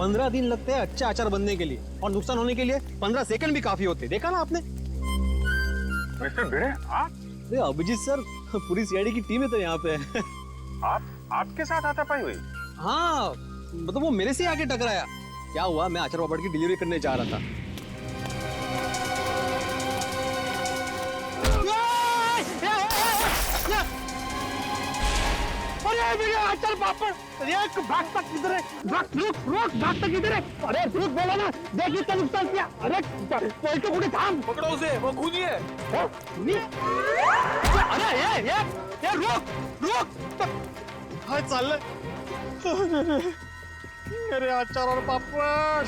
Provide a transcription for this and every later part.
15 दिन लगते हैं अच्छा अचार बनने के लिए, और नुकसान होने के लिए 15 सेकंड भी काफी होते। देखा ना आपने? मिस्टर भिड़े, आप? अरे अभिजीत सर, पूरी सीआईडी की टीम है तो यहाँ पे। आपके साथ हाथापाई हुई? हाँ, मतलब वो मेरे से आके टकराया। क्या हुआ, मैं अचार पापड़ की डिलीवरी करने जा रहा था। अरे मेरा अचार पापड़, अरे भागता किधर है? रुक भागता किधर है? अरे रुक, बोला ना, देखिए क्या नुकसान किया। अरे पलटो कुछ थाम, पकड़ो उसे, वो खूनी है। अरे ये रुक। हाय चाल मेरे अचार और पापड़,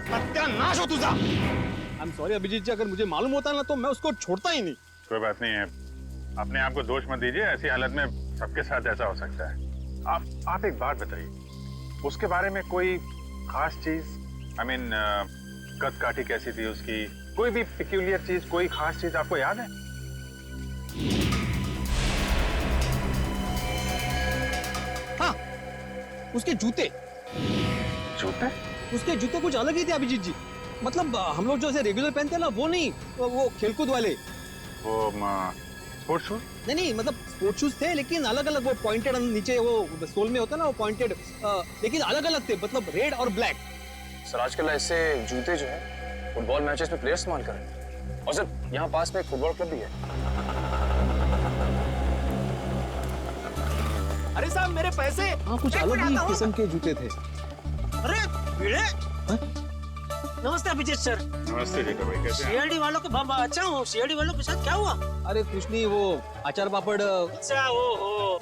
सत्यानाश हो तुझा। आई एम सॉरी अभिजीत जी, अगर मुझे मालूम होता ना तो मैं उसको छोड़ता ही नहीं। कोई बात नहीं है, अपने आप को दोष मत दीजिए। ऐसी हालत में सबके साथ ऐसा हो सकता है। आप एक बात बताइए, उसके बारे में कोई खास चीज, आई मीन कद काठी कैसी थी उसकी, कोई भी पिक्यूलियर चीज, कोई खास चीज आपको याद है? हाँ, उसके जूते उसके जूते कुछ अलग ही थे अभिजीत जी। मतलब हम लोग जो ऐसे रेगुलर पहनते हैं ना, वो नहीं, वो खेलकूद वाले। वो स्पोर्ट्स शूज? नहीं, मतलब स्पोर्ट्स शूज थे लेकिन अलग अलग, वो पॉइंटेड नीचे वो सोल में होता है ना, वो पॉइंटेड, लेकिन अलग अलग थे, मतलब रेड और ब्लैक। सर आजकल ऐसे जूते जो है फुटबॉल मैचेस में प्लेयर्स इस्तेमाल कर रहे हैं, और सर यहाँ पास में एक फुटबॉल क्लब भी है। अरे साहब मेरे पैसे। हाँ, कुछ अलग ही किस्म के जूते थे। अरे भिड़े, नमस्ते अभिजीत सर। नमस्ते जेठा भाई, कैसे हैं? सीआईडी वालों के अच्छा हूँ। सीआईडी वालों के साथ क्या हुआ? अरे कुछ नहीं, वो अचार पापड़। अच्छा हो,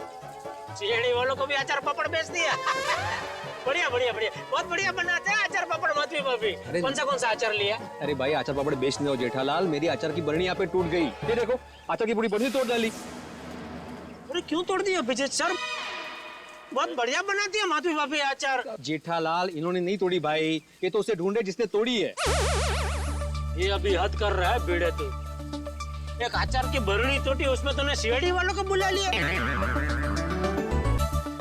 सीआईडी वालों को भी अचार पापड़ बेच दिया। बढ़िया, बहुत बढ़िया बनाते हैं अचार पापड़ माधवी भाभी। कौन सा अचार लिया? अरे भाई, अचार पापड़ बेचने हो जेठालाल, मेरी अचार की बरनी यहाँ पे टूट गई। ये देखो, अचार की पूरी बरनी तोड़ डाली। अरे क्यों तोड़ दिया अभिजीत सर? बहुत बढ़िया बना दिया माधवी भाभी अचार। जेठालाल, इन्होंने नहीं तोड़ी भाई, ये तो उसे ढूंढे जिसने तोड़ी है। ये अभी हद कर रहा है भिड़े तू। एक अचार की बरनी टूटी, उसमें तूने सीआईडी वालों को बुला लिया।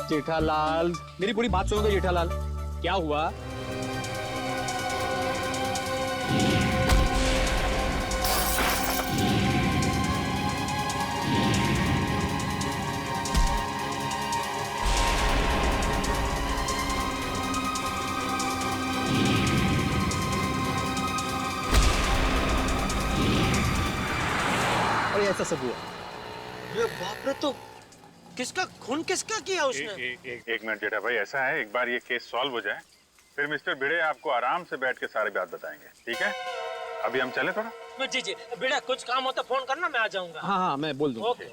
जेठालाल, मेरी पूरी बात सुनो तो जेठालाल, क्या हुआ? अरे ऐसा सब हुआ। अरे बाप रे, तो किसका किया उसने? एक मिनट जेठा भाई, ऐसा है, एक बार ये केस सॉल्व हो जाए, फिर मिस्टर भिड़े आपको आराम से बैठ के सारी बात बताएंगे, ठीक है? अभी हम चले थोड़ा। जी, भिड़े कुछ काम हो तो फोन करना, मैं आ जाऊंगा। हाँ, मैं बोल दूंगा। ओके।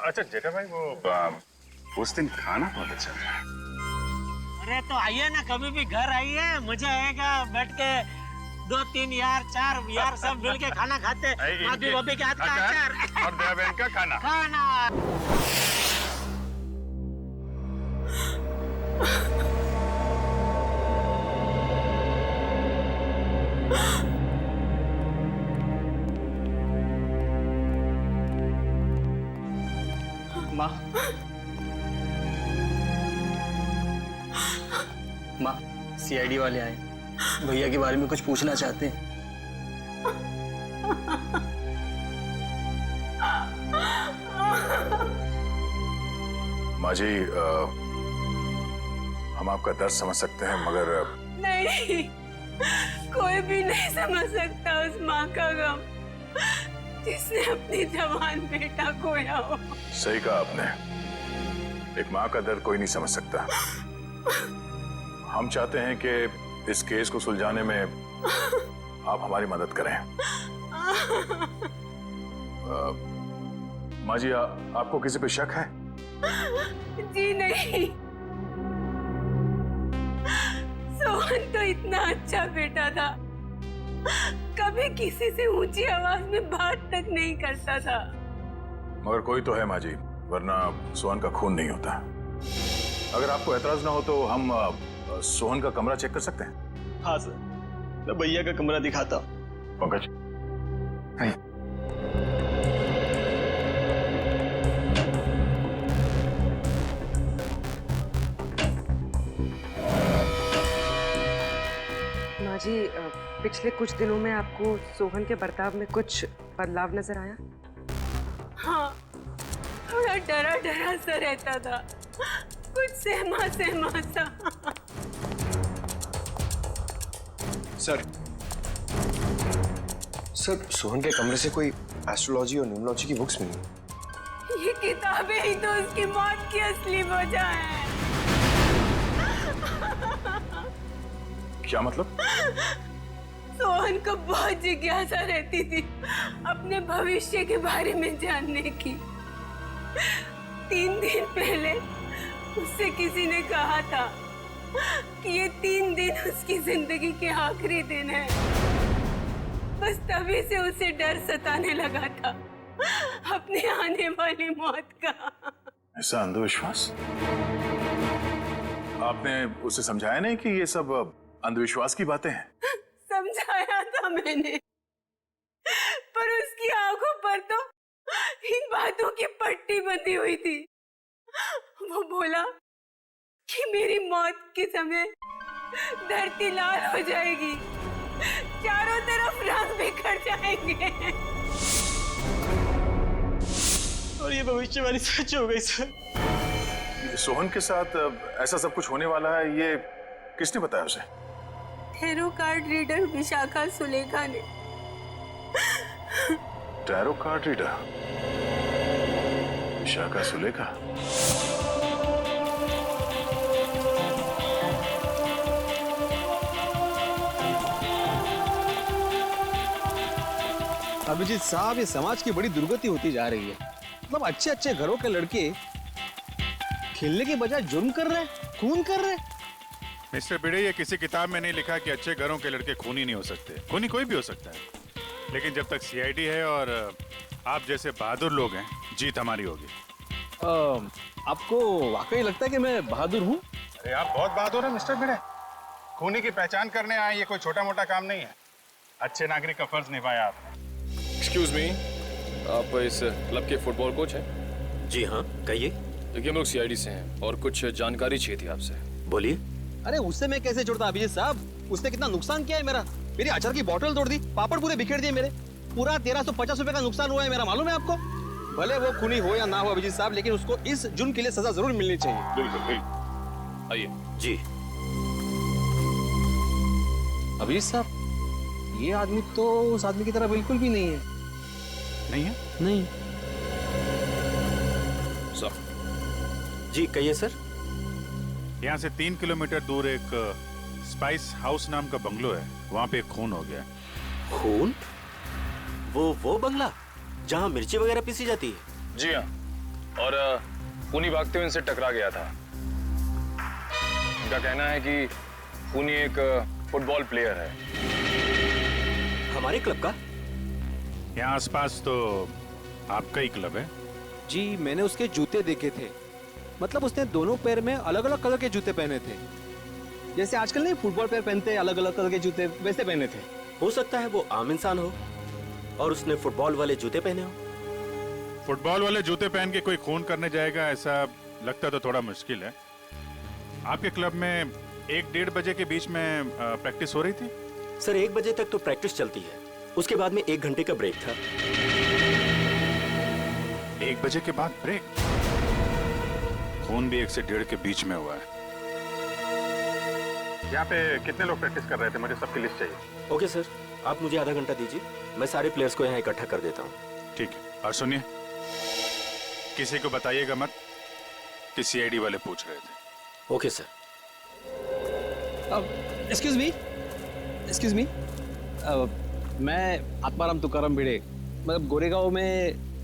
अच्छा जेठा भाई, वो उस दिन खाना बहुत अच्छा था। अरे तो आइए ना, कभी भी घर आइए, मजा आएगा। बैठ के 2 3 यार 4 यार सब मिल के खाना खाते। माधवी भाभी के हाथ का अचार और दया बहन का खाना। माँ, सीआईडी वाले आए, भैया के बारे में कुछ पूछना चाहते हैं। माँ जी, हम आपका दर्द समझ सकते हैं, मगर नहीं, कोई भी नहीं समझ सकता उस माँ का गम जिसने अपनी जवान बेटा खोया हो। सही कहा आपने, एक माँ का दर्द कोई नहीं समझ सकता। हम चाहते हैं कि इस केस को सुलझाने में आप हमारी मदद करें। माँ जी, आपको किसी पे शक है? जी नहीं, सोहन तो इतना अच्छा बेटा था, कभी किसी से ऊंची आवाज में बात तक नहीं करता था। मगर कोई तो है माँ जी, वरना सोहन का खून नहीं होता। अगर आपको एतराज ना हो तो हम सोहन का कमरा चेक कर सकते हैं? हाँ सर, मैं भैया का कमरा दिखाता। पंकज, जी पिछले कुछ दिनों में आपको सोहन के बर्ताव में कुछ बदलाव नजर आया? हाँ, थोड़ा डरा डरा सा रहता था, कुछ सहमा सहमा सा। सर सोहन के कमरे से कोई एस्ट्रोलॉजी और न्यूमरोलॉजी की बुक्स मिली। ये किताबें ही तो उसकी मौत की असली वजह है। क्या मतलब? सोहन को बहुत जिज्ञासा रहती थी अपने भविष्य के बारे में जानने की। 3 दिन पहले उससे किसी ने कहा था कि ये 3 दिन उसकी जिंदगी के आखिरी दिन है। बस तभी से उसे डर सताने लगा था अपने आने वाली मौत का। ऐसा अंधविश्वास? आपने उसे समझाया नहीं कि ये सब अंधविश्वास की बातें हैं? समझाया था मैंने, पर उसकी आंखों पर तो इन बातों की पट्टी बंधी हुई थी। वो बोला कि मेरी मौत के समय धरती लाल हो जाएगी, चारों तरफ रंग बिखर जाएंगे। और ये भविष्यवाणी सच हो गई सर। सोहन के साथ ऐसा सब कुछ होने वाला है, ये किसने बताया उसे? Tarot card reader Vishakha Sulekha ने। Tarot card reader Vishakha Sulekha? Abhijeet साहब, ये समाज की बड़ी दुर्गति होती जा रही है। मतलब अच्छे अच्छे घरों के लड़के खेलने के बजाय जुर्म कर रहे हैं, खून कर रहे हैं। मिस्टर भिड़े, ये किसी किताब में नहीं लिखा कि अच्छे घरों के लड़के खूनी नहीं हो सकते। खूनी कोई भी हो सकता है, लेकिन जब तक सीआईडी है और आप जैसे बहादुर लोग हैं, जीत हमारी होगी। आपको वाकई लगता है कि मैं बहादुर हूँ? अरे आप बहुत बहादुर हैं मिस्टर भिड़े। खूनी की पहचान करने आए, ये कोई छोटा मोटा काम नहीं है। अच्छे नागरिक का फर्ज निभाया आपने। एक्सक्यूज मी, आप इस क्लब के फुटबॉल कोच हैं? जी हाँ, कहिए। देखिए, हम लोग सीआईडी से हैं और कुछ जानकारी चाहिए थी आपसे। बोलिए। अरे उससे मैं कैसे जुड़ता अभिजीत साहब? उसने कितना नुकसान किया है मेरा। मेरी अचार की बोतल तोड़ दी, पापड़ पूरे बिखेर दिए मेरे। पूरा 1350 रुपए का नुकसान हुआ है मेरा, मालूम है आपको? भले वो खूनी हो या ना हो अभिजीत साहब, लेकिन उसको इस जुर्म के लिए सजा जरूर मिलनी चाहिए। बिल्कुल बिल्कुल। आइए। जी। अभिजीत साहब, ये आदमी तो उस आदमी की तरह बिल्कुल भी नहीं है। नहीं है? नहीं। सर। जी कहिए सर। यहाँ से 3 किलोमीटर दूर एक स्पाइस हाउस नाम का बंगलो है, वहाँ पे एक खून हो गया। खून? वो बंगला जहाँ मिर्ची वगैरह पीसी जाती है? जी हाँ, और खूनी भागते हुए इनसे टकरा गया था। उनका कहना है कि खूनी एक फुटबॉल प्लेयर है। हमारे क्लब का? यहाँ आसपास तो आपका ही क्लब है। जी, मैंने उसके जूते देखे थे। मतलब उसने दोनों पैर में अलग अलग कलर के जूते पहने थे, जैसे आजकल नहीं फुटबॉल पैर पहनते हैं अलग अलग कलर के जूते, वैसे पहने थे। हो सकता है वो आम इंसान हो और उसने फुटबॉल वाले जूते पहने हो। फुटबॉल वाले जूते पहन के कोई खून करने जाएगा, ऐसा लगता तो थोड़ा मुश्किल है। आपके क्लब में 1-1:30 बजे के बीच में प्रैक्टिस हो रही थी? सर 1 बजे तक तो प्रैक्टिस चलती है, उसके बाद में 1 घंटे का ब्रेक था। 1 बजे के बाद ब्रेक? खून भी 1 से 1:30 के बीच में हुआ है। यहाँ पे कितने लोग प्रैक्टिस कर रहे थे? मुझे सबकी लिस्ट चाहिए। ओके सर, आप मुझे आधा घंटा दीजिए, मैं सारे प्लेयर्स को यहाँ इकट्ठा कर देता हूँ। ठीक है, और सुनिए, किसी को बताइएगा मत कि सीआईडी वाले पूछ रहे थे। Okay sir. एक्सक्यूज मी, मैं आत्माराम तुकाराम भिड़े, मतलब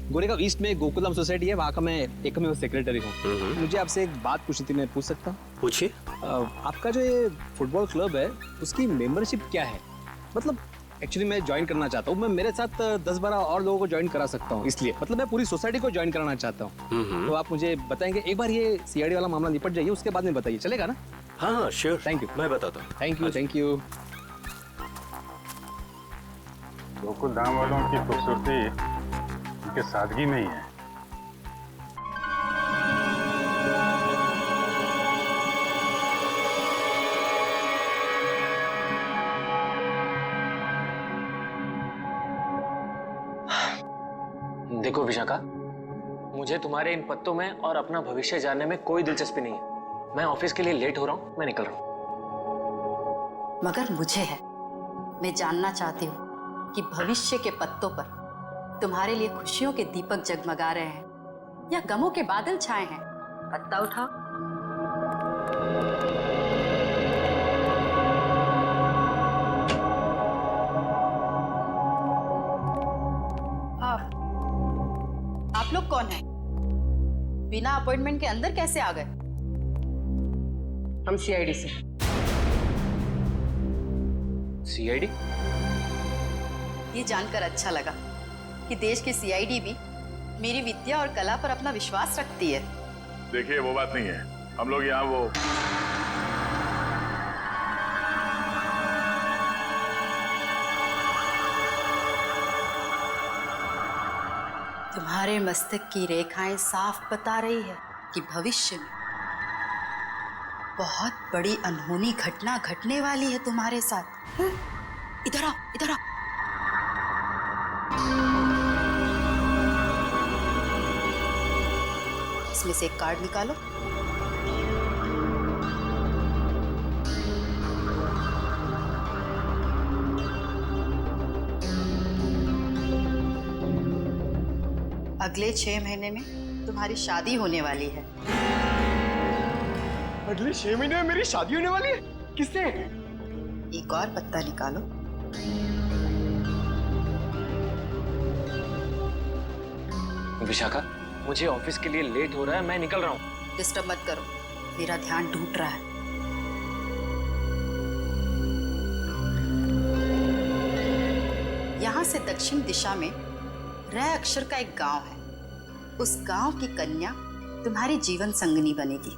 गोरेगांव ईस्ट में गोकुलम सोसाइटी है, वहाँ का मैं एकमेव सेक्रेटरी हूँ। मुझे आपसे एक बात पूछनी थी, मैं पूछ सकता हूँ? पूछिए। आपका जो ये फुटबॉल क्लब है, उसकी मेंबरशिप क्या है? मतलब एक्चुअली मैं ज्वाइन करना चाहता हूँ। मैं मेरे साथ 10-12 और लोगों को ज्वाइन करा सकता हूँ, इसलिए मतलब मैं पूरी सोसाइटी को ज्वाइन कराना चाहता हूँ। तो आप मुझे बताएंगे? एक बार ये सीआईडी वाला मामला निपट जाइए, उसके बाद में बताइए, चलेगा ना? हाँ श्योर। Thank you. मैं बताता हूँ। Thank you. गोकुल धाम वालों की खूबसूरती उनके सादगी में ही है। देखो विशाखा, मुझे तुम्हारे इन पत्तों में और अपना भविष्य जानने में कोई दिलचस्पी नहीं है। मैं ऑफिस के लिए लेट हो रहा हूँ, मैं निकल रहा हूँ। मगर मुझे है। मैं जानना चाहती हूँ कि भविष्य के पत्तों पर तुम्हारे लिए खुशियों के दीपक जगमगा रहे हैं या गमों के बादल छाए हैं। पत्ता उठाओ। आप लोग कौन हैं? बिना अपॉइंटमेंट के अंदर कैसे आ गए? हम सीआईडी से। सीआईडी? ये जानकर अच्छा लगा कि देश की सीआईडी भी मेरी विद्या और कला पर अपना विश्वास रखती है। देखिए वो बात नहीं है, हम लोग यहाँ वो तुम्हारे मस्तक की रेखाएं साफ बता रही है कि भविष्य में बहुत बड़ी अनहोनी घटना घटने वाली है तुम्हारे साथ। इधर आओ, इधर आओ। इसमें से एक कार्ड निकालो। अगले 6 महीने में तुम्हारी शादी होने वाली है। अगले 6 महीने में मेरी शादी होने वाली है? किससे? एक और पत्ता निकालो। विशाखा, मुझे ऑफिस के लिए लेट हो रहा है, मैं निकल रहा हूँ। डिस्टर्ब मत करो, मेरा ध्यान टूट रहा है। यहाँ से दक्षिण दिशा में रै अक्षर का एक गांव है। उस गांव की कन्या तुम्हारी जीवन संगनी बनेगी।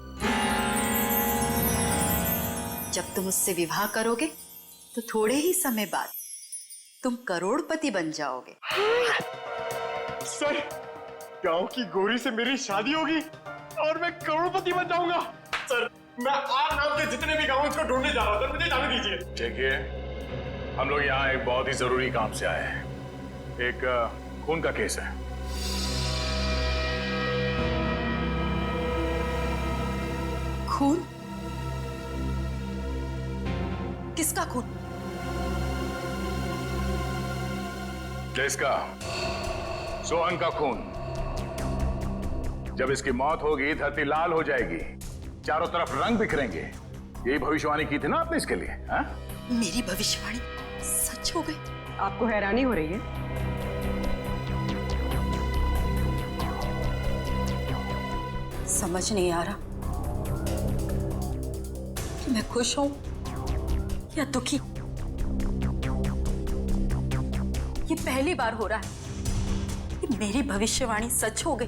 जब तुम उससे विवाह करोगे तो थोड़े ही समय बाद तुम करोड़पति बन जाओगे। सर, गांव की गोरी से मेरी शादी होगी और मैं करोड़पति बन जाऊंगा। सर, मैं आप नाम के जितने भी गांव हैं, उसको ढूंढने जा रहा हूं। सर, मुझे जाने दीजिए। देखिए, हम लोग यहाँ एक बहुत ही जरूरी काम से आए हैं। एक खून का केस है। खून? किसका खून? जिसका सोहन का खून। जब इसकी मौत होगी, धरती लाल हो जाएगी, चारों तरफ रंग बिखरेंगे। यही भविष्यवाणी की थी ना आपने इसके लिए? हा? मेरी भविष्यवाणी सच हो गई। आपको हैरानी हो रही है? समझ नहीं आ रहा कि मैं खुश हूं या दुखी हूं। ये पहली बार हो रहा है कि मेरी भविष्यवाणी सच हो गई।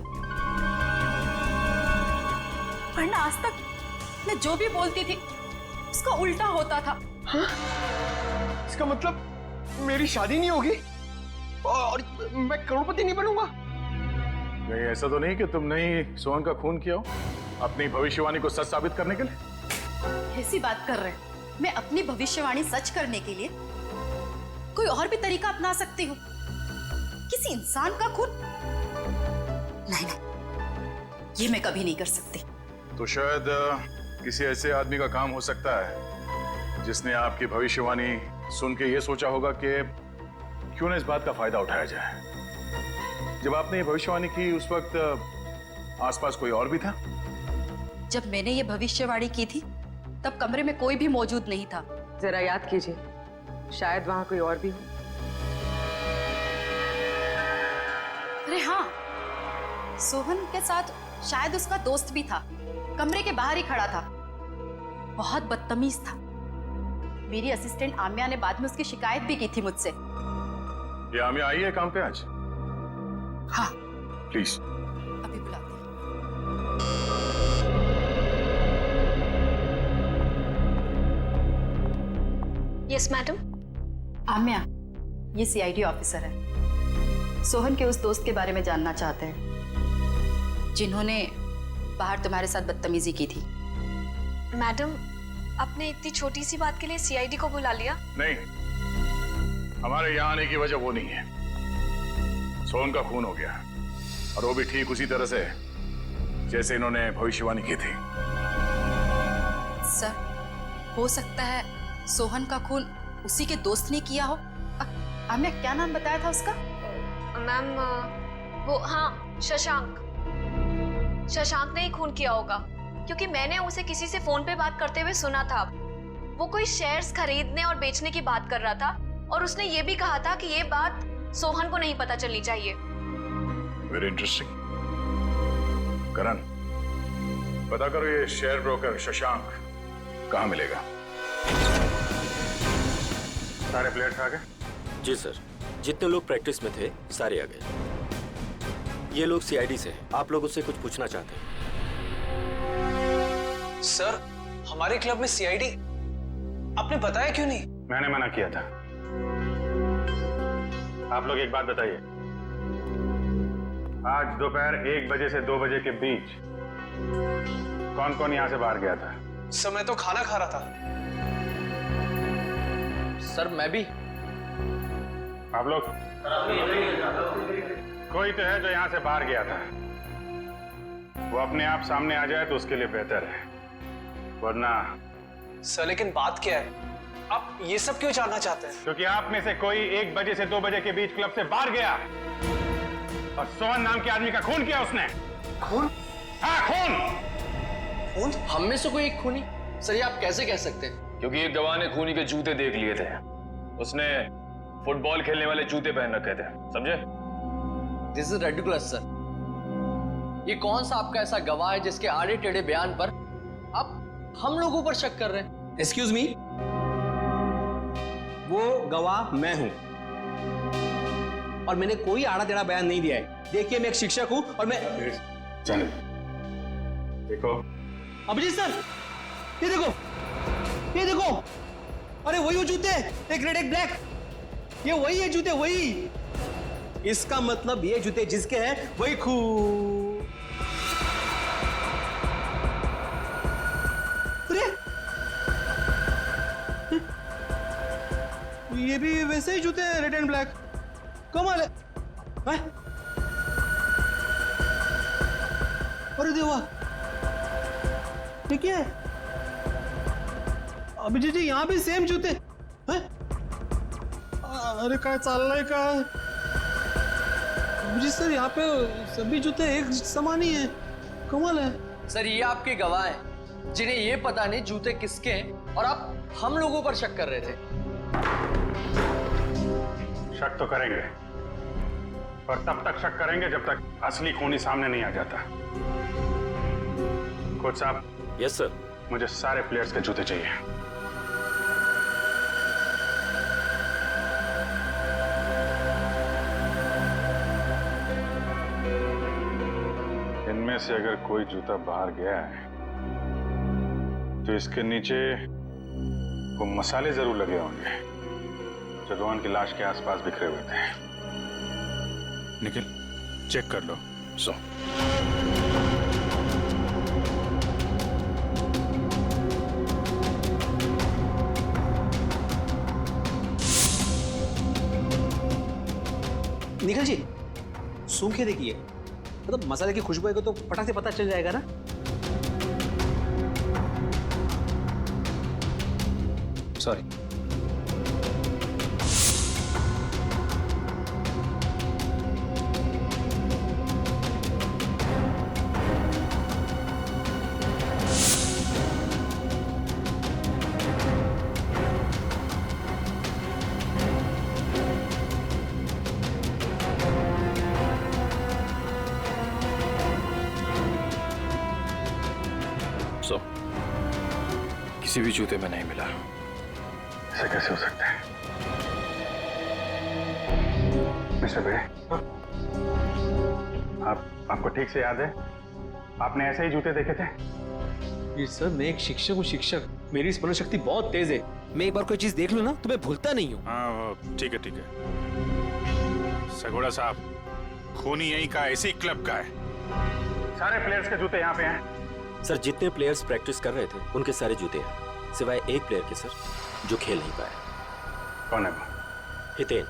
वरना आज तक मैं जो भी बोलती थी उसका उल्टा होता था। हाँ? इसका मतलब मेरी शादी नहीं होगी और मैं करोड़पति नहीं बनूंगा? कहीं ऐसा तो नहीं कि तुमने ही सोहन का खून किया हो अपनी भविष्यवाणी को सच साबित करने के लिए? ऐसी बात कर रहे हैं। मैं अपनी भविष्यवाणी सच करने के लिए कोई और भी तरीका अपना सकती हूँ। किसी इंसान का खून? नहीं नहीं, ये मैं कभी नहीं कर सकती। तो शायद किसी ऐसे आदमी का काम हो सकता है जिसने आपकी भविष्यवाणी सुन के ये सोचा होगा कि क्यों ना इस बात का फायदा उठाया जाए। जब आपने ये भविष्यवाणी की उस वक्त आसपास कोई और भी था? जब मैंने ये भविष्यवाणी की थी तब कमरे में कोई भी मौजूद नहीं था। जरा याद कीजिए, शायद वहां कोई और भी हो। अरे हाँ, सोहन के साथ शायद उसका दोस्त भी था। कमरे के बाहर ही खड़ा था, बहुत बदतमीज था। मेरी असिस्टेंट आम्या ने बाद में उसकी शिकायत भी की थी मुझसे। ये आम्या आई है काम पे आज? हाँ, प्लीज। अभी बुलाते हैं। Yes madam. आम्या, ये सीआईडी ऑफिसर है। सोहन के उस दोस्त के बारे में जानना चाहते हैं जिन्होंने बाहर तुम्हारे साथ बदतमीजी की थी। मैडम, आपने इतनी छोटी सी बात के लिए सीआईडी को बुला लिया? नहीं, हमारे यहाँ आने की वजह वो नहीं है। सोहन का खून हो गया और वो भी ठीक उसी तरह से जैसे इन्होंने भविष्यवाणी की थी। सर, हो सकता है सोहन का खून उसी के दोस्त ने किया हो। आपने क्या नाम बताया था उसका? मैम वो, हाँ, शशांक। शशांक ने ही खून किया होगा, क्योंकि मैंने उसे किसी से फोन पे बात करते हुए सुना था। वो कोई शेयर्स खरीदने और बेचने की बात कर रहा था, और उसने ये भी कहा था कि ये बात सोहन को नहीं पता चलनी चाहिए। Very interesting. करण, पता करो ये शेयर ब्रोकर शशांक कहाँ मिलेगा। सारे प्लेयर्स आ गए? जी सर, जितने लोग प्रैक्टिस में थे सारे आ गए। ये लोग सीआईडी से हैं। आप लोग उससे कुछ पूछना चाहते हैं? सर, हमारे क्लब में सीआईडी आपने बताया क्यों नहीं? मैंने मना किया था। आप लोग एक बात बताइए, आज दोपहर 1 बजे से 2 बजे के बीच कौन कौन यहां से बाहर गया था? सर, मैं तो खाना खा रहा था। सर मैं भी। आप लोग? कोई तो है जो यहां से बाहर गया था। वो अपने आप सामने आ जाए तो उसके लिए बेहतर है, वरना। सर, लेकिन बात क्या है? आप ये सब क्यों जानना चाहते हैं? क्योंकि आप में से कोई 1 बजे से 2 बजे के बीच क्लब से बाहर गया और सोहन नाम के आदमी का खून किया उसने। खून? हाँ, खून। खून? हम में से कोई एक खूनी? सर ये आप कैसे कह सकते हैं? क्योंकि एक गवाह ने खूनी के जूते देख लिए थे। उसने फुटबॉल खेलने वाले जूते पहन रखे थे, समझे? This is ridiculous sir. ये कौन सा आपका ऐसा गवाह है जिसके आड़े टेढ़े बयान पर आप हम लोगों पर शक कर रहे हैं? एक्सक्यूज मी, वो गवाह मैं हूं और मैंने कोई आड़ा टेढ़ा बयान नहीं दिया है। देखिए, मैं एक शिक्षक हूं और मैं। चलो देखो अभिजीत सर, ये देखो, ये देखो। अरे वही वो जूते, एक रेड एक ब्लैक। ये वही है जूते, वही। इसका मतलब ये जूते जिसके हैं वही खून। अरे ये भी वैसे ही जूते हैं, रेड एंड ब्लैक। कमाल है। अरे देवा, ये क्या है? अभिजीत जी, यहाँ भी सेम जूते हैं? अरे काय चाललंय काय? अभिजीत सर, यहाँ पे सभी जूते एक समान ही हैं। कमाल है। सर ये आपके गवाह हैं जिन्हें ये पता नहीं जूते किसके हैं और आप हम लोगों पर शक कर रहे थे। शक तो करेंगे, पर तब तक शक करेंगे जब तक असली खूनी सामने नहीं आ जाता। कोच साहब। Yes sir. मुझे सारे प्लेयर्स के जूते चाहिए। इनमें से अगर कोई जूता बाहर गया है तो इसके नीचे वो मसाले जरूर लगे होंगे जो रोहन की लाश के आसपास बिखरे हुए थे। निखिल, चेक कर लो। सो निखिल जी, सूंघ के देखिए, मतलब मसाले की खुशबू को तो फटाक से पता चल जाएगा ना। सॉरी। किसी भी जूते में नहीं मिला। ऐसा कैसे हो सकता है? मिस्टर बे, आपको ठीक से याद है आपने ऐसे ही जूते देखे थे? ये सर, मैं एक शिक्षक हूँ, शिक्षक। मेरी स्मरण शक्ति बहुत तेज है। मैं एक बार कोई चीज देख लूं ना तो मैं भूलता नहीं हूँ। हाँ ठीक है ठीक है। सगोड़ा साहब, खूनी यहीं का, इसी क्लब का है। सारे प्लेयर्स के जूते यहाँ पे हैं। सर जितने प्लेयर्स प्रैक्टिस कर रहे थे उनके सारे जूते हैं, सिवाय एक प्लेयर के सर जो खेल नहीं पाया। कौन है वो? हितेन।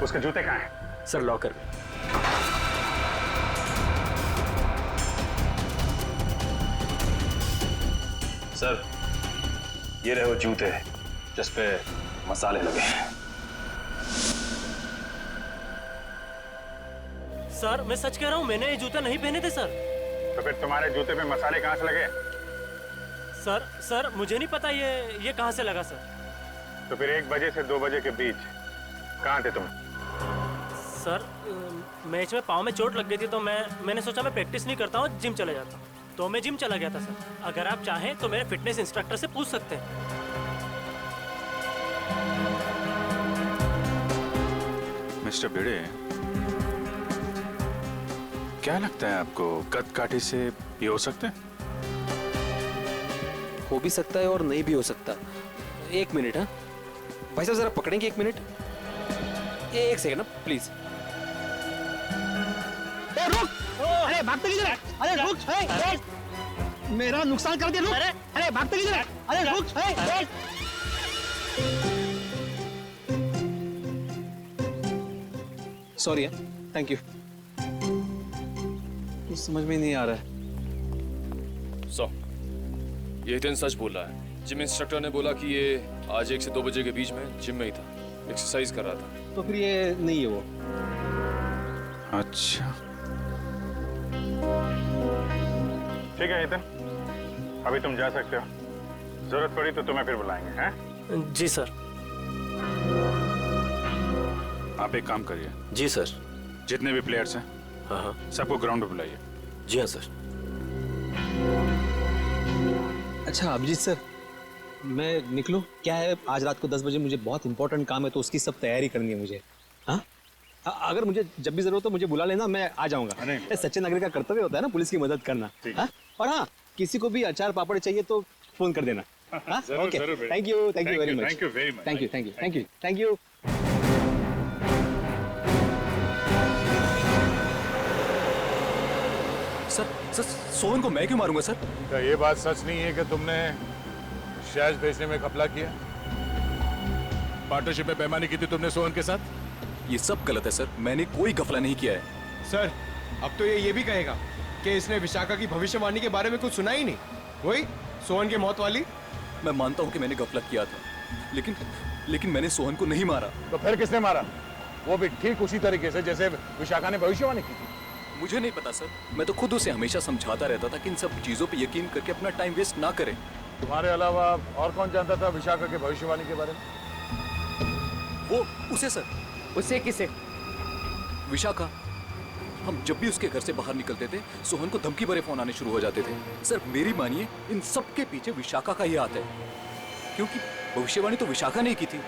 उसके जूते कहाँ हैं? सर लॉकर में। सर, ये रहे वो जूते जिस पे मसाले लगे हैं। सर मैं सच कह रहा हूँ, मैंने ये जूते नहीं पहने थे सर। तो फिर तुम्हारे जूते पे मसाले कहाँ से लगे? सर मुझे नहीं पता ये कहाँ से लगा सर। तो फिर 1 बजे से 2 बजे के बीच कहाँ थे तुम? सर मैच में पाँव में चोट लग गई थी तो मैंने सोचा मैं प्रैक्टिस नहीं करता हूँ, जिम चला जाता हूँ, तो मैं जिम चला गया था सर। अगर आप चाहें तो मेरे फिटनेस इंस्ट्रक्टर से पूछ सकते हैं। मिस्टर भिड़े, क्या लगता है आपको कद काठी से ये हो सकता है? हो भी सकता है और नहीं भी हो सकता। 1 मिनट। हाँ भाई साहब जरा पकड़ेंगे 1 मिनट? 1 सेकंड ना प्लीज। रुक! अरे भागते किधर? अरे रुक! मेरा नुकसान कर दिया, रुक! अरे भागते किधर? अरे रुक! सॉरी है, थैंक यू। कुछ समझ में नहीं आ रहा है। ये हितेन सच बोल रहा है। जिम इंस्ट्रक्टर ने बोला कि ये आज 1 से 2 बजे के बीच में जिम में ही था, एक्सरसाइज कर रहा था। तो फिर ये नहीं है वो। अच्छा ठीक है हितेन, अभी तुम जा सकते हो। जरूरत पड़ी तो तुम्हें फिर बुलाएंगे, हैं? जी सर। आप एक काम करिए, जी सर। जितने भी प्लेयर्स हैं हाँ हाँ। सबको ग्राउंड पे बुलाइए। जी हाँ सर। अच्छा अभिजीत सर, मैं निकलूं? क्या है, आज रात को 10 बजे मुझे बहुत इंपॉर्टेंट काम है, तो उसकी सब तैयारी करनी है मुझे। हाँ अगर मुझे जब भी जरूरत हो मुझे बुला लेना, मैं आ जाऊंगा। ये सच्चे नागरिक का कर्तव्य होता है ना, पुलिस की मदद करना। हाँ? और हाँ, किसी को भी अचार पापड़ चाहिए तो फोन कर देना। Okay, thank you very much. Thank you very much. Thank you. Sir Sohan को मैं क्यों मारूंगा सर? क्या ये बात सच नहीं है कि तुमने शहज भेजने में घपला किया? पार्टनरशिप में बेईमानी की थी तुमने सोहन के साथ? ये सब गलत है सर, मैंने कोई घपला नहीं किया है। सर अब तो ये भी कहेगा कि इसने विशाखा की भविष्यवाणी के बारे में कुछ सुना ही नहीं, वही सोहन की मौत वाली। मैं मानता हूँ कि मैंने घपला किया था, लेकिन मैंने सोहन को नहीं मारा। तो फिर किसने मारा? वो भी ठीक उसी तरीके से जैसे विशाखा ने भविष्यवाणी की थी। मुझे नहीं पता सर, मैं तो खुद उसे हमेशा समझाता रहता था कि इन सब चीजों पे यकीन करके अपना टाइम वेस्ट ना करें। तुम्हारे अलावा और कौन जानता था विशाखा के भविष्यवाणी के बारे में? वो उसे सर। उसे किसे? विशाखा। हम जब भी उसके घर से बाहर निकलते थे सोहन को धमकी भरे फोन आने शुरू हो जाते थे। सर मेरी मानिए, इन सब के पीछे विशाखा का ही हाथ है, क्योंकि भविष्यवाणी तो विशाखा ने की थी।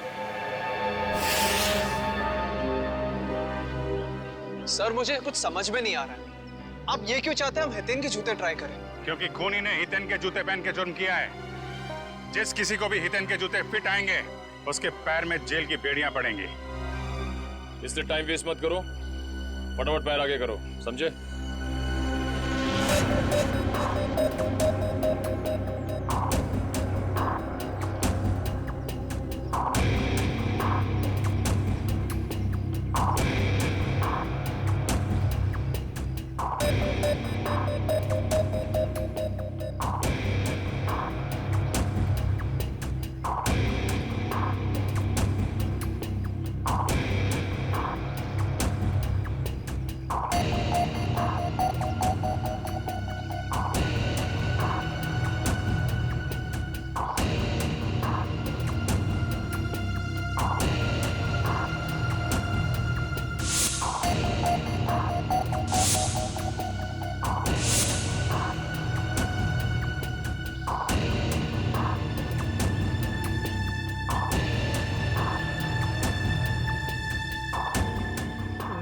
सर मुझे कुछ समझ में नहीं आ रहा है, आप ये क्यों चाहते हैं हम हितेन के जूते ट्राई करें? क्योंकि खूनी ने हितेन के जूते पहन के जुर्म किया है। जिस किसी को भी हितेन के जूते फिट आएंगे उसके पैर में जेल की बेड़ियां पड़ेंगी। इसलिए टाइम वेस्ट मत करो, फटाफट पैर आगे करो, समझे?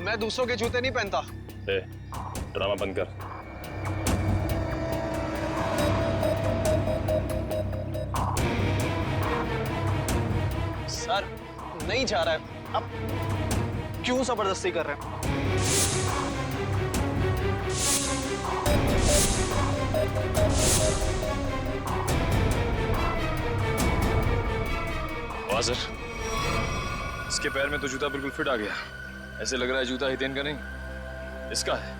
मैं दूसरों के जूते नहीं पहनता। ड्रामा बंद कर। सर नहीं जा रहा है, अब क्यों जबरदस्ती कर रहे हैं? वाज़र, इसके पैर में तो जूता बिल्कुल फिट आ गया। ऐसे लग रहा है जूता हितेन का नहीं, इसका है।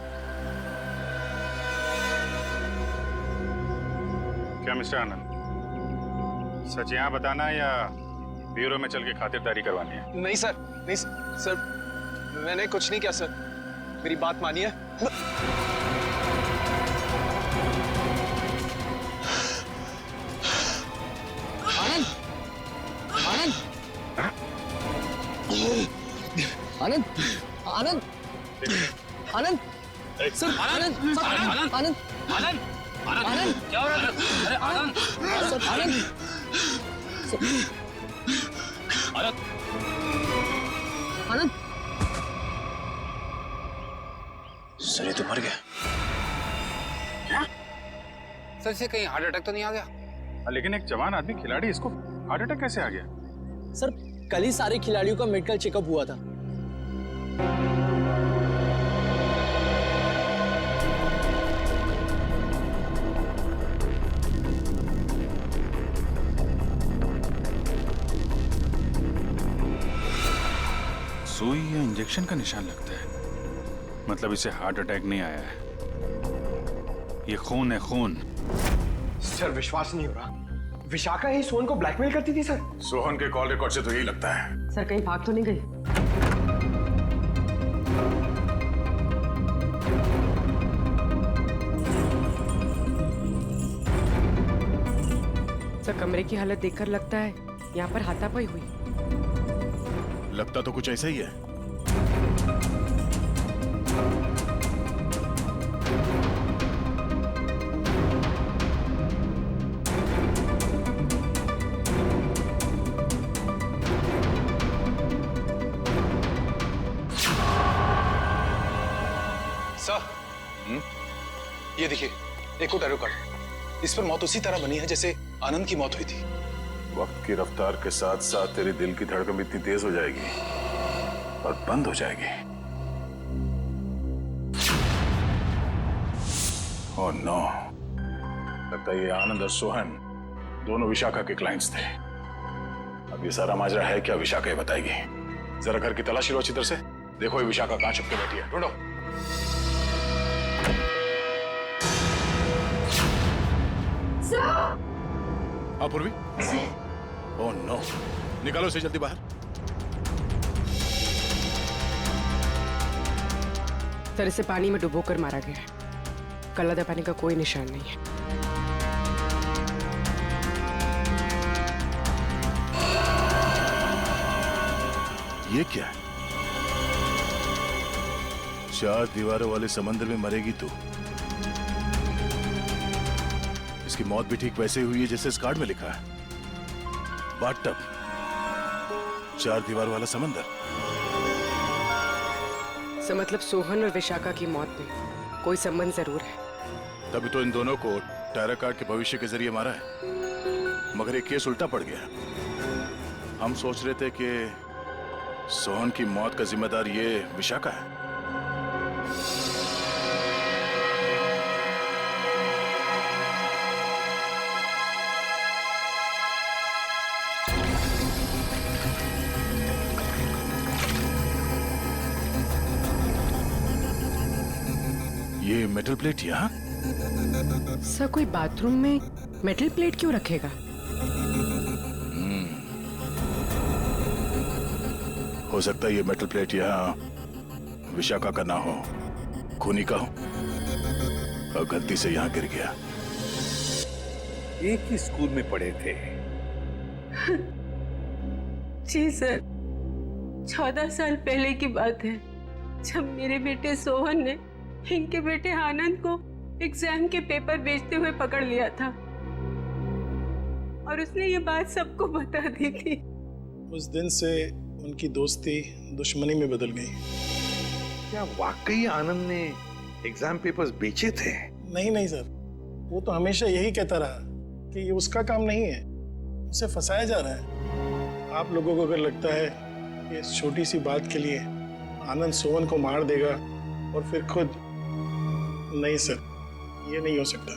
क्या मिस्टर आनंद, सच यहाँ बताना या ब्यूरो में चल के खातिरदारी करवानी है? नहीं सर, नहीं सर, मैंने कुछ नहीं किया सर, मेरी बात मानिए। आनंद, आनंद, आनंद, आनंद, आनंद, सर, आनंद, आनंद, आनंद, आनंद, आनंद, क्या हो रहा है? अरे आनंद, सर, आनंद, आनंद, आनंद, सर ये तो मर गया। क्या? सर इसे कहीं हार्ट अटैक तो नहीं आ गया? लेकिन एक जवान आदमी खिलाड़ी, इसको हार्ट अटैक कैसे आ गया? सर कल ही सारे खिलाड़ियों का मेडिकल चेकअप हुआ था। सुई या इंजेक्शन का निशान लगता है, मतलब इसे हार्ट अटैक नहीं आया है, ये खून है, खून। सर विश्वास नहीं हो रहा, विशाखा ही सोहन को ब्लैकमेल करती थी सर। सोहन के कॉल रिकॉर्ड से तो यही लगता है। सर कहीं भाग तो नहीं गई? सर कमरे की हालत देखकर लगता है यहाँ पर हाथापाई हुई। लगता तो कुछ ऐसा ही है। सर, ये देखिए, एक और टैरो कार्ड। इस पर मौत उसी तरह बनी है जैसे आनंद की मौत हुई थी। वक्त की रफ्तार के साथ साथ तेरे दिल की धड़कन इतनी तेज हो जाएगी और बंद हो जाएगी। ओह नो, लगता है ये आनंद और सोहन दोनों विशाखा के क्लाइंट्स थे। अब ये सारा माजरा है क्या, विशाखा ही बताएगी। जरा घर की तलाशी लो अच्छी तरह से, देखो ये विशाखा कहां छुप के बैठी है, ढूंढो। पूर्वी, ओह नो, निकालो इसे जल्दी बाहर। सर इसे पानी में डुबोकर मारा गया है, गला दबाने का कोई निशान नहीं है। ये क्या है? 4 दीवारों वाले समंदर में मरेगी तू। इसकी मौत भी ठीक वैसे हुई है जैसे इस कार्ड में लिखा है, बाथटब, 4 दीवार वाला समंदर। सर मतलब सोहन और विशाखा की मौत में कोई संबंध जरूर है। तभी तो इन दोनों को टैरो कार्ड के भविष्य के जरिए मारा है, मगर एक केस उल्टा पड़ गया। हम सोच रहे थे कि सोहन की मौत का जिम्मेदार ये विशाखा है। ये मेटल प्लेट यहाँ? सर कोई बाथरूम में मेटल प्लेट क्यों रखेगा? हो सकता है ये मेटल प्लेट यहाँ विशाखा का ना हो, खूनी का हो और गलती से यहाँ गिर गया। एक ही स्कूल में पढ़े थे। जी सर, 14 साल पहले की बात है, जब मेरे बेटे सोहन ने इनके बेटे आनंद को एग्जाम के पेपर बेचते हुए पकड़ लिया था और उसने ये बात सबको बता दी थी। उस दिन से उनकी दोस्ती दुश्मनी में बदल गई। क्या वाकई आनंद ने एग्जाम पेपर्स बेचे थे? नहीं नहीं सर, वो तो हमेशा यही कहता रहा कि ये उसका काम नहीं है, उसे फंसाया जा रहा है। आप लोगों को अगर लगता है कि इस छोटी सी बात के लिए आनंद सोहन को मार देगा और फिर खुद, नहीं सर, ये नहीं हो सकता।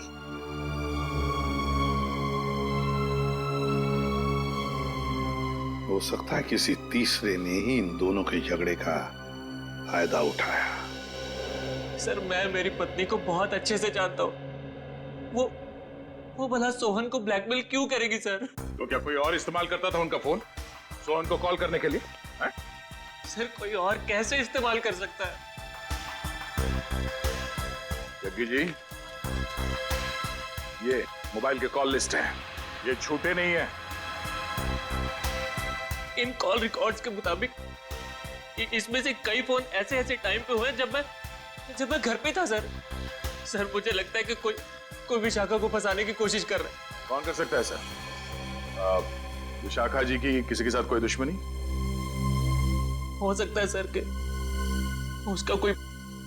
हो सकता है किसी तीसरे ने ही इन दोनों के झगड़े का फायदा उठाया। सर मैं मेरी पत्नी को बहुत अच्छे से जानता हूँ। वो भला सोहन को ब्लैकमेल क्यों करेगी सर? तो क्या कोई और इस्तेमाल करता था उनका फोन सोहन को कॉल करने के लिए? सर कोई और कैसे इस्तेमाल कर सकता है? जग्गी जी, ये मोबाइल के कॉल लिस्ट है, ये छूटे नहीं है। इन कॉल रिकॉर्ड्स के मुताबिक इसमें से कई फोन ऐसे ऐसे टाइम पे हुए जब मैं घर पे था सर। सर मुझे लगता है कि कोई विशाखा को फंसाने की कोशिश कर रहा है। कौन कर सकता है सर? विशाखा जी की किसी के साथ कोई दुश्मनी? हो सकता है सर कि उसका कोई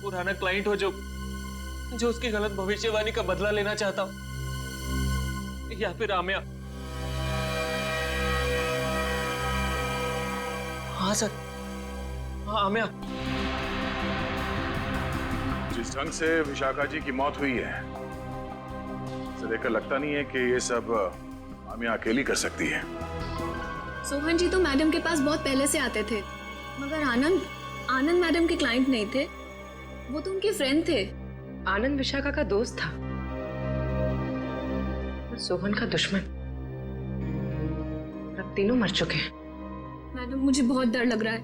पुराना क्लाइंट हो जो उसकी गलत भविष्यवाणी का बदला लेना चाहता हो, या फिर आमिया। हाँ सर, हाँ आमिया। जिस ढंग से विशाखा जी की मौत हुई है, इसे देखकर लगता नहीं है कि ये सब आमिया अकेली कर सकती है। सोहन जी तो मैडम के पास बहुत पहले से आते थे, मगर आनंद मैडम के क्लाइंट नहीं थे, वो तो उनके फ्रेंड थे। आनंद विशाखा का दोस्त था और सोहन का दुश्मन। अब तीनों मर चुके हैं। मैडम मुझे बहुत डर लग रहा है,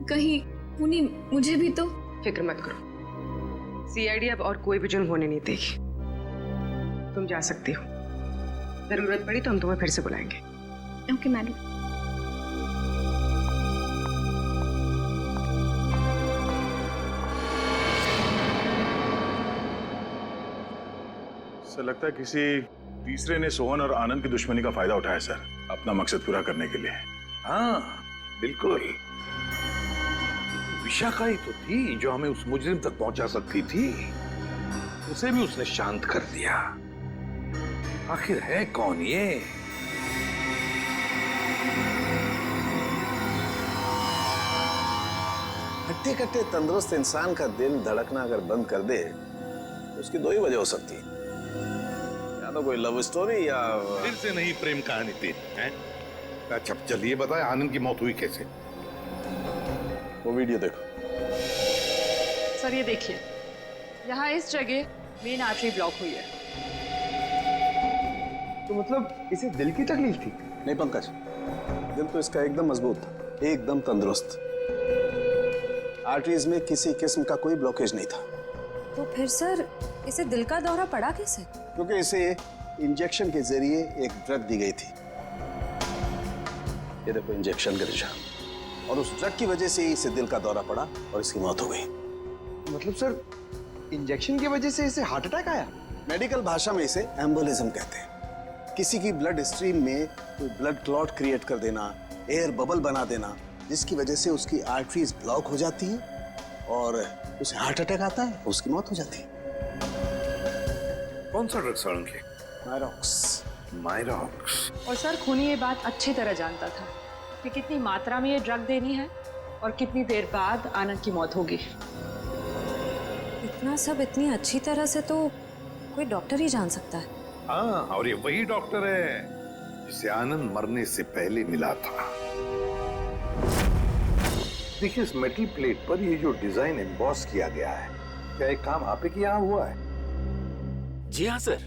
कहीं पुनी मुझे भी तो। फिक्र मत करो, सीआईडी अब और कोई भी जुर्म होने नहीं देगी। तुम जा सकती हो, जरूरत पड़ी तो हम तुम्हें फिर से बुलाएंगे। Okay madam. सर लगता है किसी तीसरे ने सोहन और आनंद की दुश्मनी का फायदा उठाया सर, अपना मकसद पूरा करने के लिए। हाँ बिल्कुल, विशाखा ही तो थी जो हमें उस मुजरिम तक पहुंचा सकती थी, उसे भी उसने शांत कर दिया। आखिर है कौन ये? हट्टे कट्टे तंदुरुस्त इंसान का दिल धड़कना अगर बंद कर दे तो उसकी दो ही वजह हो सकती है, या तो कोई लव स्टोरी या फिर से नहीं प्रेम कहानी थी। अच्छा चलिए बताएं, आनंद की मौत हुई कैसे? वो वीडियो देखो। सर ये देखिए, यहाँ इस जगह मेन आर्टरी ब्लॉक हुई है। तो मतलब इसे दिल की तकलीफ थी? नहीं पंकज, दिल तो इसका एकदम मजबूत था, एकदम तंदुरुस्त। आर्टरीज में किसी किस्म का कोई ब्लॉकेज नहीं था। तो फिर सर इसे दिल का दौरा पड़ा कैसे? क्योंकि इसे इंजेक्शन के जरिए एक ड्रग दी गई थी। ये देखो इंजेक्शन का निशान, और उस ड्रग की वजह से ही इसे दिल का दौरा पड़ा और इसकी मौत हो गई। मतलब सर इंजेक्शन की वजह से इसे हार्ट अटैक आया? मेडिकल भाषा में इसे एम्बोलिज्म कहते हैं। किसी की ब्लड स्ट्रीम में कोई ब्लड क्लॉट क्रिएट कर देना, एयर बबल बना देना, जिसकी वजह से उसकी आर्टरीज ब्लॉक हो जाती हैं और उसे हार्ट अटैक आता है, उसकी मौत हो जाती है। कौन सा ड्रग सड़न के? मायरॉक्स। और सर खूनी ये बात अच्छी तरह जानता था कि कितनी मात्रा में ये ड्रग देनी है और कितनी देर बाद आनंद की मौत होगी। इतना सब इतनी अच्छी तरह से तो कोई डॉक्टर ही जान सकता है। हाँ, और ये वही डॉक्टर है जिसे आनंद मरने से पहले मिला था। देखिए इस मेटल प्लेट पर ये जो डिजाइन एम्बॉस किया गया है, क्या एक काम आप ही के यहाँ हुआ है? जी हाँ सर।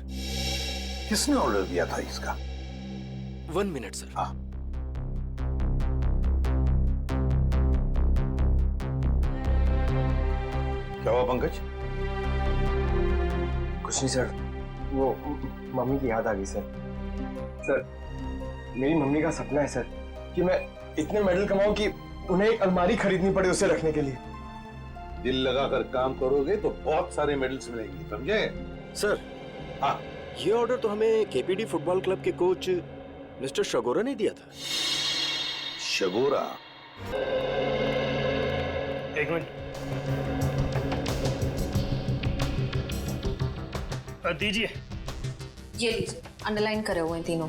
किसने ऑर्डर दिया था इसका? 1 मिनट सर। हाँ। क्या हुआ पंकज? कुछ नहीं सर, वो मम्मी की याद आ गई सर। सर मेरी मम्मी का सपना है सर कि मैं इतने मेडल कमाऊं कि उन्हें एक अलमारी खरीदनी पड़े उसे रखने के लिए। दिल लगाकर काम करोगे तो बहुत सारे मेडल्स मिलेंगे, समझे? सर हाँ, ये ऑर्डर तो हमें केपीडी फुटबॉल क्लब के कोच मिस्टर शगोरा ने दिया था। शगोरा? एक मिनट दीजिए। ये लीजिए, अंडरलाइन करे हुए हैं तीनों।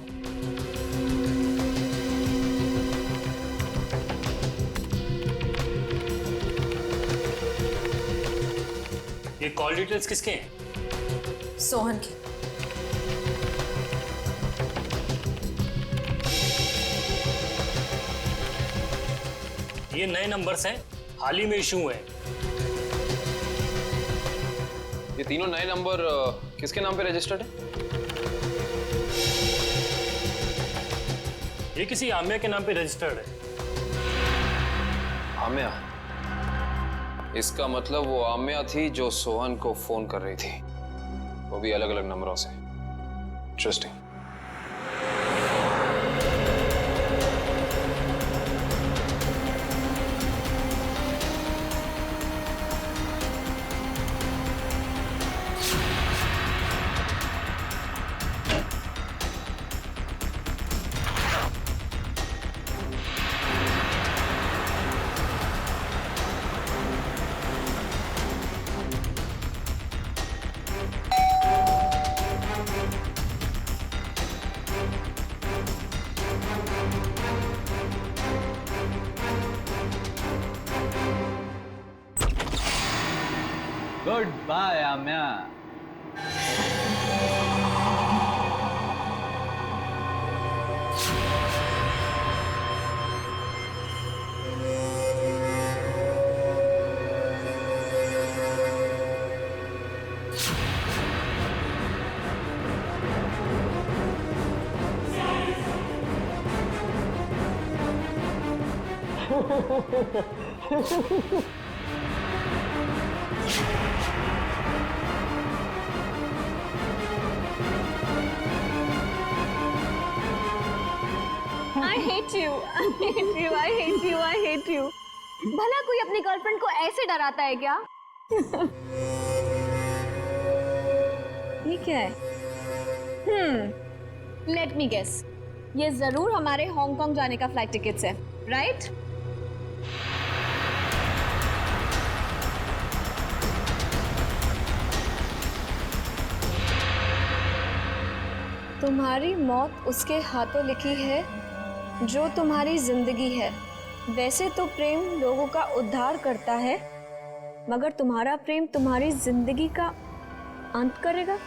ये कॉल डिटेल्स किसके हैं? सोहन की। ये नए नंबर्स हैं, हाल ही में इशू हुए हैं। ये तीनों नए नंबर किसके नाम पे रजिस्टर्ड है? ये किसी आम्या के नाम पे रजिस्टर्ड है। आम्या? इसका मतलब वो आम्या थी जो सोहन को फोन कर रही थी, वो भी अलग अलग नंबरों से। Interesting. Good bye Amya. I hate you. I hate you. I hate you. I hate you. भला कोई अपनी गर्लफ्रेंड को ऐसे डराता है क्या? ये क्या है? Let me guess. ये जरूर हमारे हांगकांग जाने का फ्लाइट टिकट्स है, राइट? तुम्हारी मौत उसके हाथों लिखी है जो तुम्हारी जिंदगी है। वैसे तो प्रेम लोगों का उद्धार करता है, मगर तुम्हारा प्रेम तुम्हारी जिंदगी का अंत करेगा।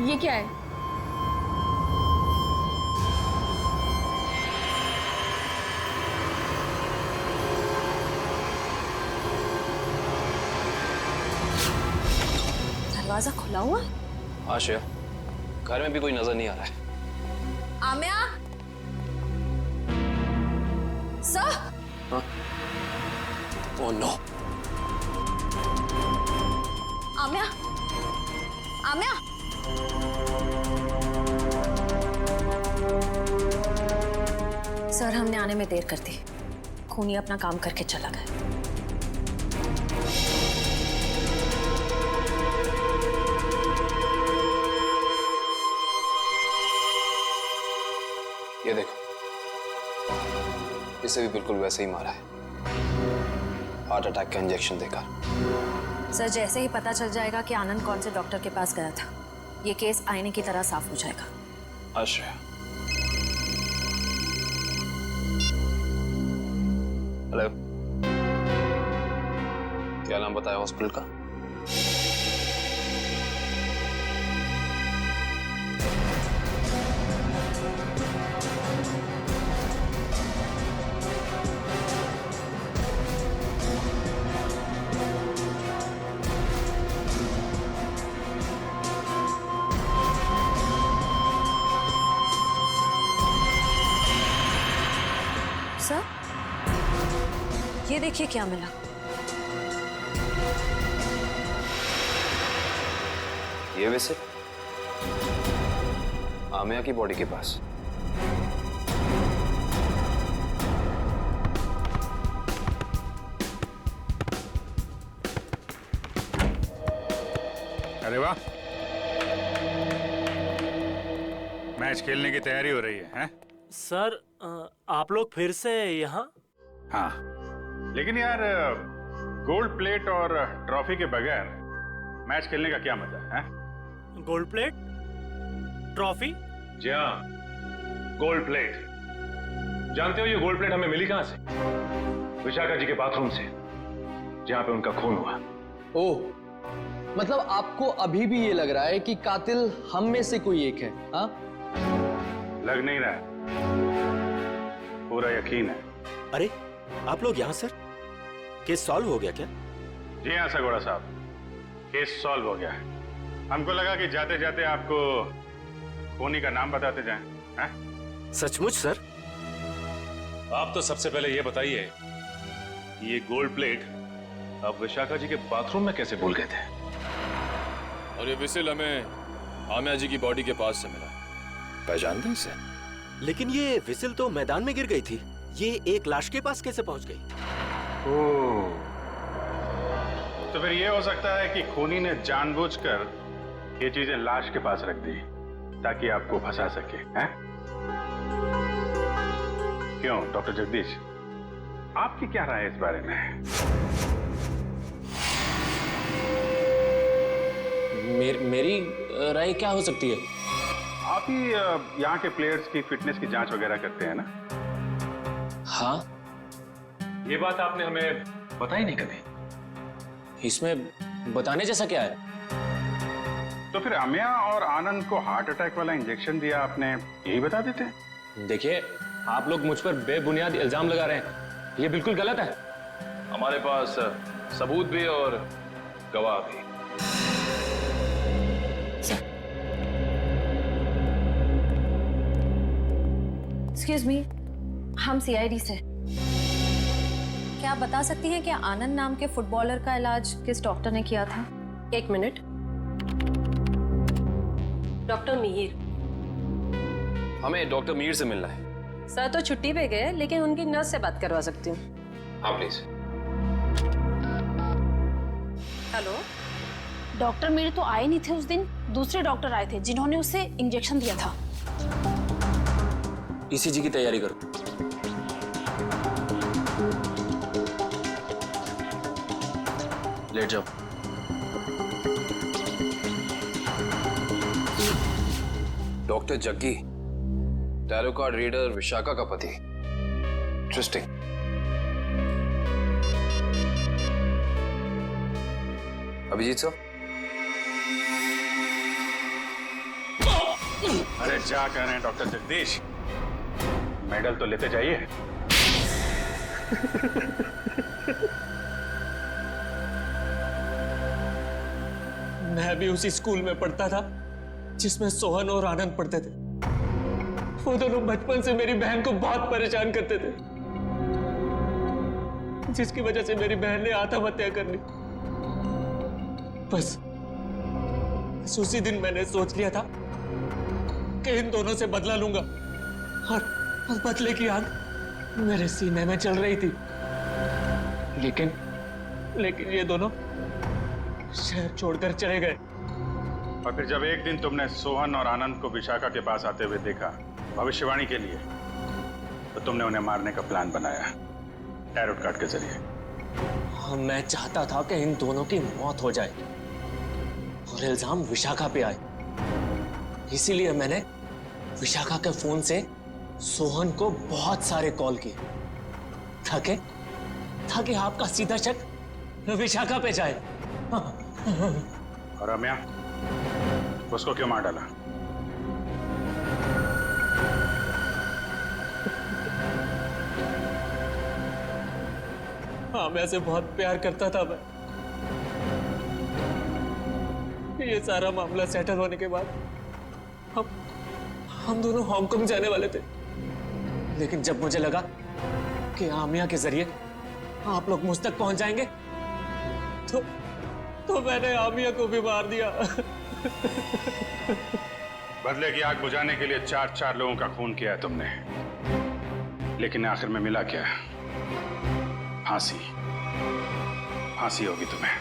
ये क्या है? दरवाजा खुला हुआ? हाँ श्रेया, घर में भी कोई नजर नहीं आ रहा है। आम्या? सर? हाँ? Oh no. आम्या? आम्या? सर हमने आने में देर कर दी। खूनी अपना काम करके चला गया। ये देखो, इसे भी बिल्कुल वैसे ही मारा है, हार्ट अटैक का इंजेक्शन देकर। सर जैसे ही पता चल जाएगा कि आनंद कौन से डॉक्टर के पास गया था, ये केस आईने की तरह साफ हो जाएगा। आश्रया। हेलो, क्या नाम बताया हॉस्पिटल का? सर ये देखिए क्या मिला। ये वैसे आम्या की बॉडी के पास। अरे वाह, मैच खेलने की तैयारी हो रही है? सर आप लोग फिर से यहाँ? हाँ, लेकिन यार गोल्ड प्लेट और ट्रॉफी के बगैर मैच खेलने का क्या मजा है? Gold plate, trophy? जी हाँ, गोल्ड प्लेट। जानते हो ये गोल्ड प्लेट हमें मिली कहां से? विशाखा जी के बाथरूम से, जहां पे उनका खून हुआ। ओह, मतलब आपको अभी भी ये लग रहा है कि कातिल हम में से कोई एक है? हाँ? लग नहीं रहा है, पूरा यकीन है। अरे आप लोग यहाँ सर, केस सॉल्व हो गया क्या? जी हाँ सगोड़ा साहब, केस सॉल्व हो गया है। हमको लगा कि जाते जाते आपको खूनी का नाम बताते जाएं, हैं? सचमुच सर? आप तो सबसे पहले ये बताइए कि ये गोल्ड प्लेट आप विशाखा जी के बाथरूम में कैसे भूल गए थे? और ये विसिल हमें आमिया जी की बॉडी के पास से मिला। पहचानते इसे? लेकिन ये विसिल तो मैदान में गिर गई थी, ये एक लाश के पास कैसे पहुंच गई? ओह, तो फिर ये हो सकता है कि खूनी ने जानबूझकर ये चीजें लाश के पास रख दी ताकि आपको फंसा सके, हैं? क्यों डॉक्टर जगदीश, आपकी क्या राय है इस बारे में? मेरी राय क्या हो सकती है? आप ही यहाँ के प्लेयर्स की फिटनेस की जांच वगैरह करते हैं ना? हाँ। ये बात आपने हमें बताई नहीं कभी। इसमें बताने जैसा क्या है? तो फिर अमिया और आनंद को हार्ट अटैक वाला इंजेक्शन दिया आपने, यही बता देते? देखिए, आप लोग मुझ पर बेबुनियाद इल्जाम लगा रहे हैं, ये बिल्कुल गलत है। हमारे पास सबूत भी और गवाह भी। एक्सक्यूज मी, हम सीआईडी से। क्या आप बता सकती हैं कि आनंद नाम के फुटबॉलर का इलाज किस डॉक्टर ने किया था? एक मिनट। डॉक्टर मीर। हमें डॉक्टर मीर से मिलना है। सर तो छुट्टी पे गए, लेकिन उनकी नर्स से बात करवा सकती हूँ। हाँ प्लीज। हेलो। डॉक्टर मीर तो आए नहीं थे उस दिन, दूसरे डॉक्टर आए थे जिन्होंने उसे इंजेक्शन दिया था। ईसीजी की तैयारी करो। लेट जाओ। Doctor Jaggi, tarot card reader Vishakha का पति। इंटरेस्टिंग। अभिजीत सर। अरे क्या कह रहे हैं डॉक्टर जगदीश, मेडल तो लेते जाइए। मैं भी उसी स्कूल में पढ़ता था जिसमें सोहन और आनंद पढ़ते थे। वो दोनों बचपन से मेरी बहन को बहुत परेशान करते थे, जिसकी वजह से मेरी बहन ने आत्महत्या कर ली। बस उसी दिन मैंने सोच लिया था कि इन दोनों से बदला लूंगा, और बदले की आग मेरे सीने में चल रही थी। लेकिन ये दोनों शहर छोड़कर चले गए। और फिर जब एक दिन तुमने सोहन और आनंद को विशाखा के पास आते हुए देखा भविष्यवाणी के लिए, तो तुमने उन्हें मारने का प्लान बनाया टैरो कार्ड के जरिए। मैं चाहता था कि इन दोनों की मौत हो जाए और इल्जाम विशाखा पे आए। इसीलिए मैंने विशाखा के फोन से सोहन को बहुत सारे कॉल किए ताकि आपका सीधा शक विशाखा पे जाए। और रम्या, उसको क्यों मार डाला? हाँ, मैं से बहुत प्यार करता था मैं। ये सारा मामला सेटल होने के बाद हम दोनों हांगकांग जाने वाले थे, लेकिन जब मुझे लगा कि आमिया के जरिए आप लोग मुझ तक पहुंच जाएंगे, तो मैंने आमिया को भी मार दिया। बदले की आग बुझाने के लिए 4 लोगों का खून किया है तुमने, लेकिन आखिर में मिला क्या? फांसी। फांसी होगी तुम्हें।